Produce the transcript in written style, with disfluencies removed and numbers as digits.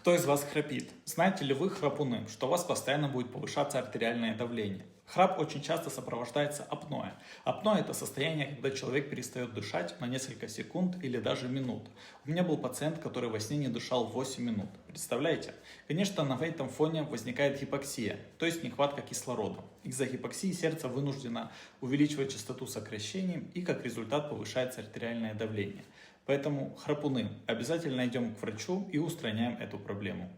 Кто из вас храпит? Знаете ли вы, храпуны, что у вас постоянно будет повышаться артериальное давление? Храп очень часто сопровождается апноэ. Апноэ – это состояние, когда человек перестает дышать на несколько секунд или даже минут. У меня был пациент, который во сне не дышал 8 минут. Представляете? Конечно, на этом фоне возникает гипоксия, то есть нехватка кислорода. Из-за гипоксии сердце вынуждено увеличивать частоту сокращений и как результат повышается артериальное давление. Поэтому, храпуны, обязательно идем к врачу и устраняем эту проблему.